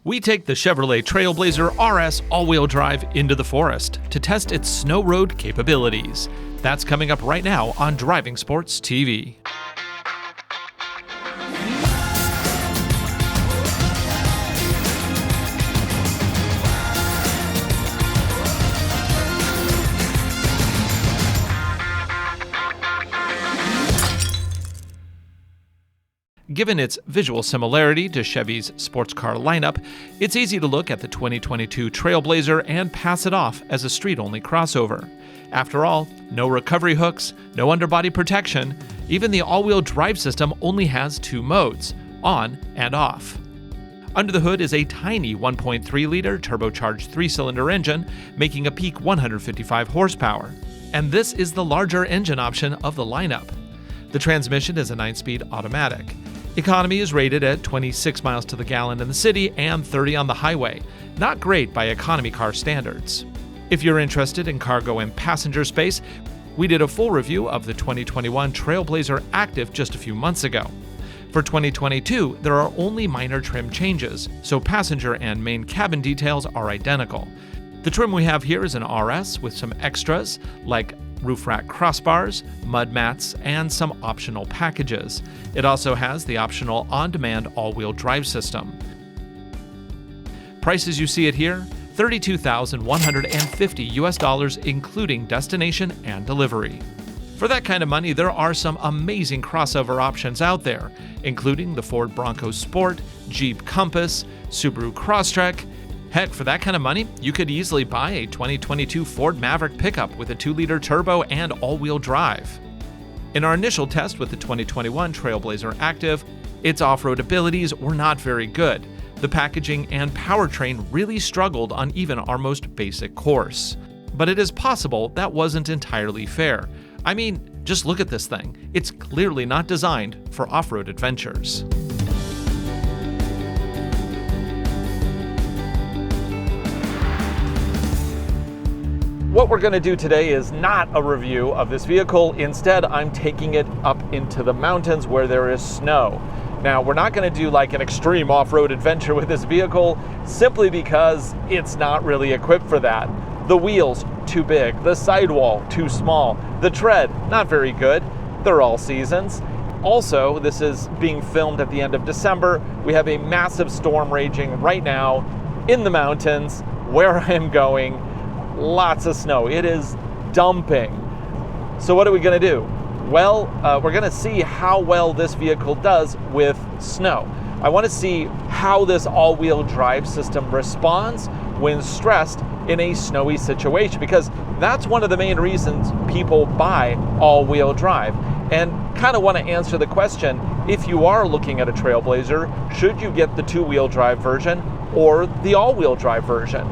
We take the Chevrolet Trailblazer RS all-wheel drive into the forest to test its snow road capabilities. That's coming up right now on Driving Sports TV. Given its visual similarity to Chevy's sports car lineup, it's easy to look at the 2022 Trailblazer and pass it off as a street-only crossover. After all, no recovery hooks, no underbody protection, even the all-wheel drive system only has two modes, on and off. Under the hood is a tiny 1.3-liter turbocharged 3-cylinder engine, making a peak 155 horsepower. And this is the larger engine option of the lineup. The transmission is a 9-speed automatic. Economy is rated at 26 miles to the gallon in the city and 30 on the highway. Not great by economy car standards. If you're interested in cargo and passenger space, we did a full review of the 2021 Trailblazer Activ just a few months ago. For 2022, there are only minor trim changes, so passenger and main cabin details are identical. The trim we have here is an RS with some extras like roof rack crossbars, mud mats, and some optional packages. It also has the optional on-demand all-wheel drive system. Prices you see it here, $32,150 including destination and delivery. For that kind of money, there are some amazing crossover options out there, including the Ford Bronco Sport, Jeep Compass, Subaru Crosstrek. Heck, for that kind of money, you could easily buy a 2022 Ford Maverick pickup with a 2-liter turbo and all-wheel drive. In our initial test with the 2021 Trailblazer Activ, its off-road abilities were not very good. The packaging and powertrain really struggled on even our most basic course. But it is possible that wasn't entirely fair. I mean, just look at this thing. It's clearly not designed for off-road adventures. What we're going to do today is not a review of this vehicle. Instead, I'm taking it up into the mountains where there is snow. Now, we're not going to do like an extreme off-road adventure with this vehicle simply because it's not really equipped for that. The wheels, too big. The sidewall, too small. The tread, not very good. They're all seasons. Also, this is being filmed at the end of December. We have a massive storm raging right now in the mountains where I am going. Lots of snow. It is dumping. So what are we going to do? Well, we're going to see how well this vehicle does with snow. I want to see how this all-wheel drive system responds when stressed in a snowy situation, because that's one of the main reasons people buy all-wheel drive. And kind of want to answer the question, if you are looking at a Trailblazer, should you get the 2-wheel drive version or the all-wheel drive version?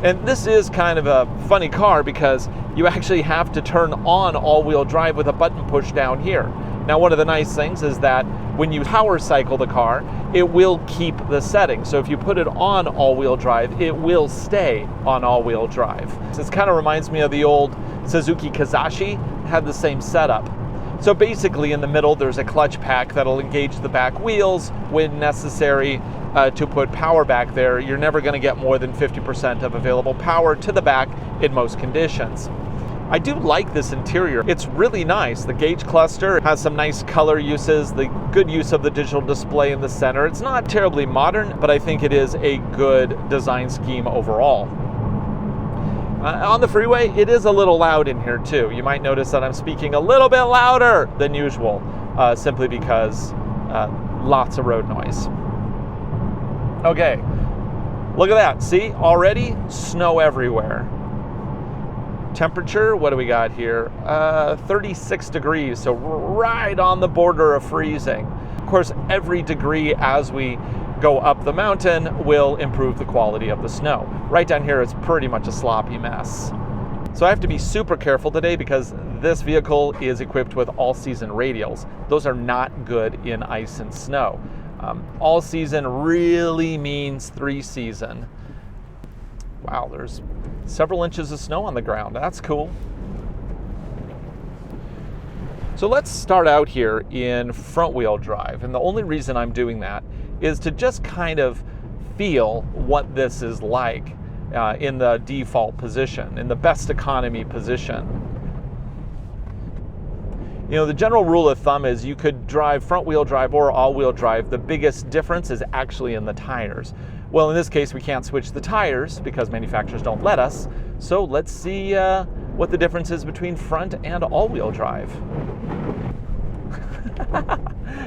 And this is kind of a funny car because you actually have to turn on all-wheel drive with a button push down here. Now, one of the nice things is that when you power cycle the car, it will keep the setting. So if you put it on all-wheel drive, it will stay on all-wheel drive. This kind of reminds me of the old Suzuki Kazashi, had the same setup. So basically in the middle, there's a clutch pack that'll engage the back wheels when necessary to put power back there. You're never going to get more than 50% of available power to the back in most conditions. I do like this interior. It's really nice. The gauge cluster has some nice color uses, the good use of the digital display in the center. It's not terribly modern, but I think it is a good design scheme overall. On the freeway, it is a little loud in here too. You might notice that I'm speaking a little bit louder than usual, simply because lots of road noise. Okay, look at that. See, already snow everywhere. Temperature, what do we got here? 36 degrees, so right on the border of freezing. Of course, every degree as we go up the mountain will improve the quality of the snow. Right down here, it's pretty much a sloppy mess. So I have to be super careful today because this vehicle is equipped with all-season radials. Those are not good in ice and snow. All season really means 3-season. Wow, there's several inches of snow on the ground. That's cool. So let's start out here in front-wheel drive. And the only reason I'm doing that is to just kind of feel what this is like in the default position, in the best economy position. You know, the general rule of thumb is you could drive front-wheel drive or all-wheel drive. The biggest difference is actually in the tires. Well, in this case, we can't switch the tires because manufacturers don't let us. So let's see what the difference is between front and all-wheel drive.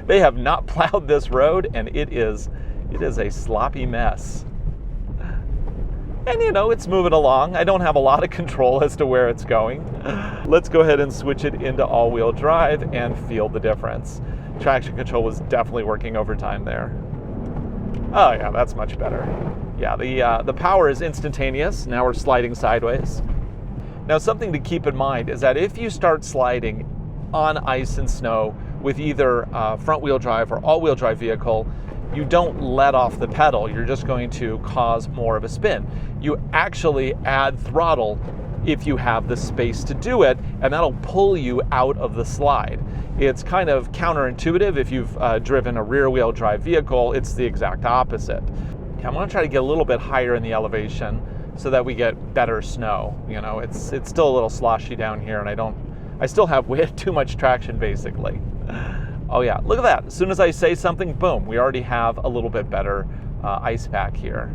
They have not plowed this road, and it is a sloppy mess. And you know, it's moving along. I don't have a lot of control as to where it's going. Let's go ahead and switch it into all-wheel drive and feel the difference. Traction control was definitely working overtime there. Oh yeah, that's much better. Yeah, the power is instantaneous. Now we're sliding sideways. Now something to keep in mind is that if you start sliding on ice and snow with either front-wheel drive or all-wheel drive vehicle, you don't let off the pedal. You're just going to cause more of a spin. You actually add throttle if you have the space to do it, and that'll pull you out of the slide. It's kind of counterintuitive. If you've driven a rear-wheel drive vehicle, it's the exact opposite. Okay, I'm going to try to get a little bit higher in the elevation so that we get better snow. You know, it's still a little sloshy down here, and I still have way too much traction basically. Oh yeah, look at that. As soon as I say something, boom, we already have a little bit better ice pack here.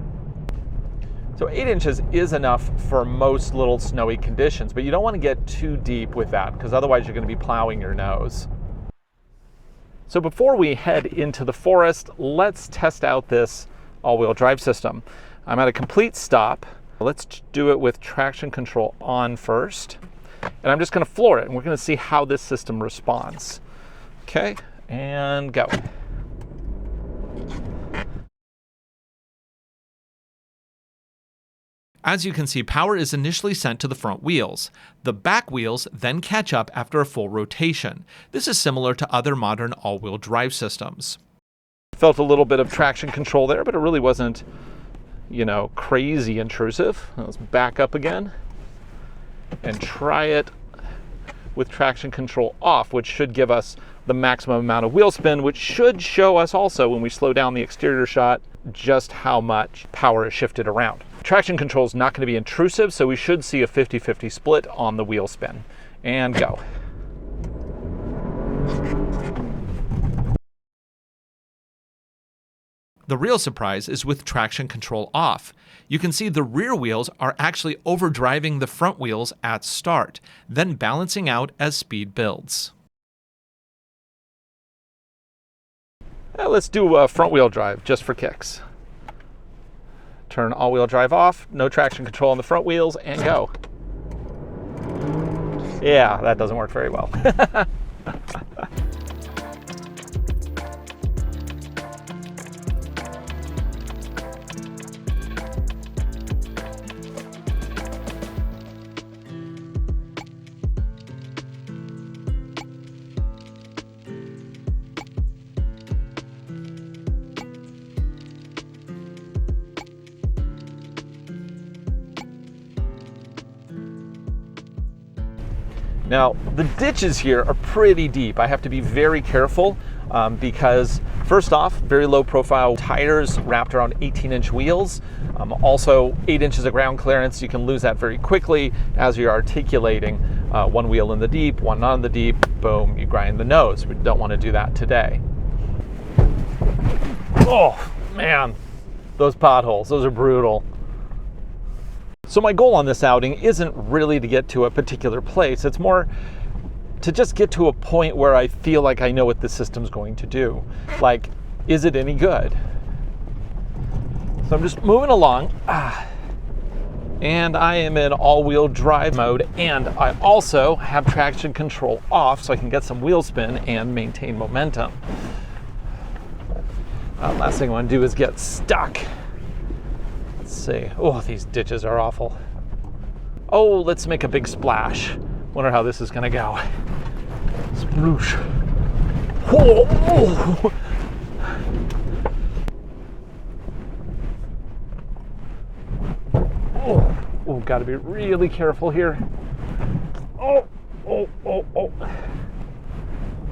So 8 inches is enough for most little snowy conditions, but you don't want to get too deep with that because otherwise you're going to be plowing your nose. So before we head into the forest, let's test out this all-wheel drive system. I'm at a complete stop. Let's do it with traction control on first. And I'm just going to floor it, and we're going to see how this system responds. Okay, and go. As you can see, power is initially sent to the front wheels. The back wheels then catch up after a full rotation. This is similar to other modern all-wheel drive systems. Felt a little bit of traction control there, but it really wasn't, you know, crazy intrusive. Let's back up again and try it with traction control off, which should give us the maximum amount of wheel spin, which should show us also when we slow down the exterior shot just how much power is shifted around. Traction control is not going to be intrusive, so we should see a 50-50 split on the wheel spin. And go. The real surprise is with traction control off. You can see the rear wheels are actually overdriving the front wheels at start, then balancing out as speed builds. Let's do front-wheel drive just for kicks. Turn all-wheel drive off, no traction control on the front wheels, and go. Yeah, that doesn't work very well. Now, the ditches here are pretty deep. I have to be very careful because first off, very low profile tires wrapped around 18-inch wheels. Also 8 inches of ground clearance. You can lose that very quickly as you're articulating one wheel in the deep, one not in the deep, boom, you grind the nose. We don't want to do that today. Oh man, those potholes, those are brutal. So my goal on this outing isn't really to get to a particular place. It's more to just get to a point where I feel like I know what the system's going to do. Like, is it any good? So I'm just moving along. And I am in all-wheel drive mode, and I also have traction control off so I can get some wheel spin and maintain momentum. Last thing I want to do is get stuck. Let's see. Oh, these ditches are awful. Oh, let's make a big splash. Wonder how this is gonna go. Sploosh. Whoa! Oh, gotta be really careful here. Oh.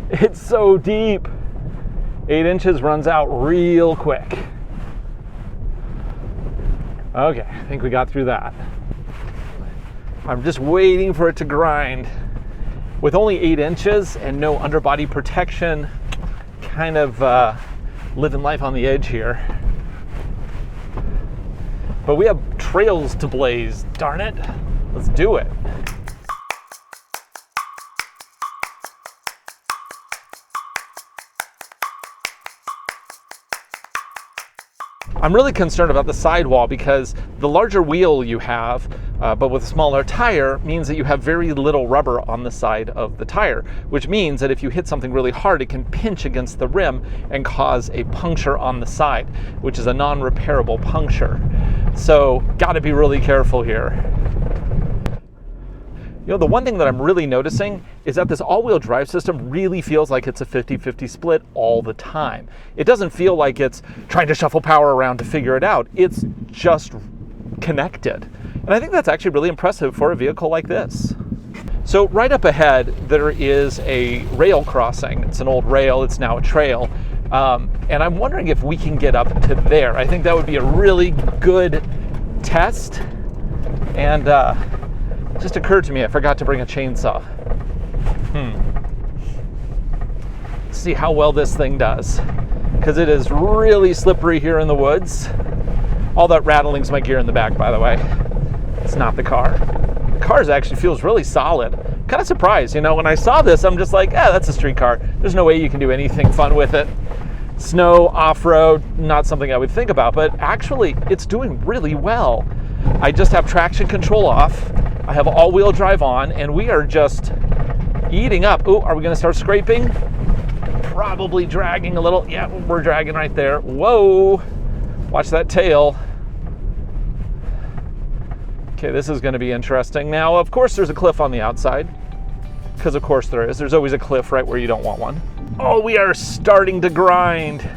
It's so deep. 8 inches runs out real quick. Okay, I think we got through that. I'm just waiting for it to grind. With only 8 inches and no underbody protection, kind of living life on the edge here. But we have trails to blaze, darn it. Let's do it. I'm really concerned about the sidewall because the larger wheel you have, but with a smaller tire, means that you have very little rubber on the side of the tire, which means that if you hit something really hard, it can pinch against the rim and cause a puncture on the side, which is a non-repairable puncture. So, gotta be really careful here. You know, the one thing that I'm really noticing is that this all-wheel drive system really feels like it's a 50-50 split all the time. It doesn't feel like it's trying to shuffle power around to figure it out. It's just connected. And I think that's actually really impressive for a vehicle like this. So right up ahead, there is a rail crossing. It's an old rail, it's now a trail. And I'm wondering if we can get up to there. I think that would be a really good test. And just occurred to me, I forgot to bring a chainsaw. Let's see how well this thing does, because it is really slippery here in the woods. All that rattling's my gear in the back, by the way. It's not the car. The car actually feels really solid. Kind of surprised, you know, when I saw this, I'm just like, that's a street car. There's no way you can do anything fun with it. Snow, off-road, not something I would think about, but actually it's doing really well. I just have traction control off. I have all-wheel drive on, and we are just eating up. Ooh, are we gonna start scraping? Probably dragging a little. Yeah, we're dragging right there. Whoa, watch that tail. Okay, this is gonna be interesting. Now, of course, there's a cliff on the outside, because of course there is. There's always a cliff right where you don't want one. Oh, we are starting to grind.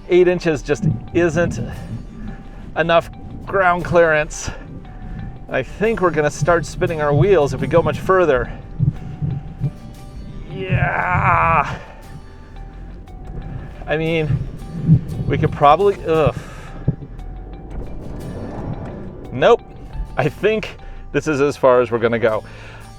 8 inches just isn't enough ground clearance. I think we're gonna start spinning our wheels if we go much further. Yeah. I mean, we could probably, Nope. I think this is as far as we're gonna go.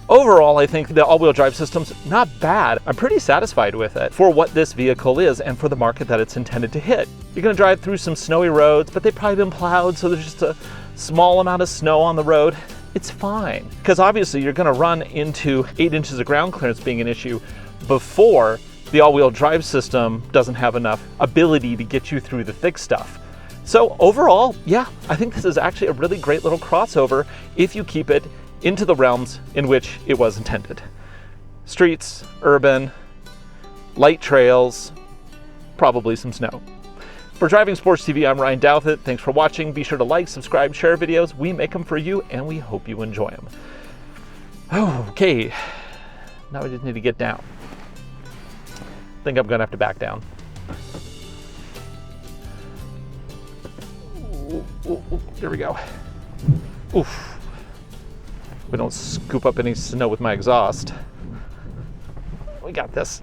Overall, I think the all-wheel drive system's not bad. I'm pretty satisfied with it for what this vehicle is and for the market that it's intended to hit. You're gonna drive through some snowy roads, but they've probably been plowed, so there's just a small amount of snow on the road. It's fine, because obviously you're gonna run into 8 inches of ground clearance being an issue before the all-wheel drive system doesn't have enough ability to get you through the thick stuff. So overall, yeah, I think this is actually a really great little crossover if you keep it into the realms in which it was intended. Streets, urban, light trails, probably some snow. For Driving Sports TV, I'm Ryan Douthit. Thanks for watching. Be sure to like, subscribe, share videos. We make them for you, and we hope you enjoy them. Okay, now I just need to get down. I think I'm gonna have to back down. Ooh, there we go. Oof. We don't scoop up any snow with my exhaust. We got this.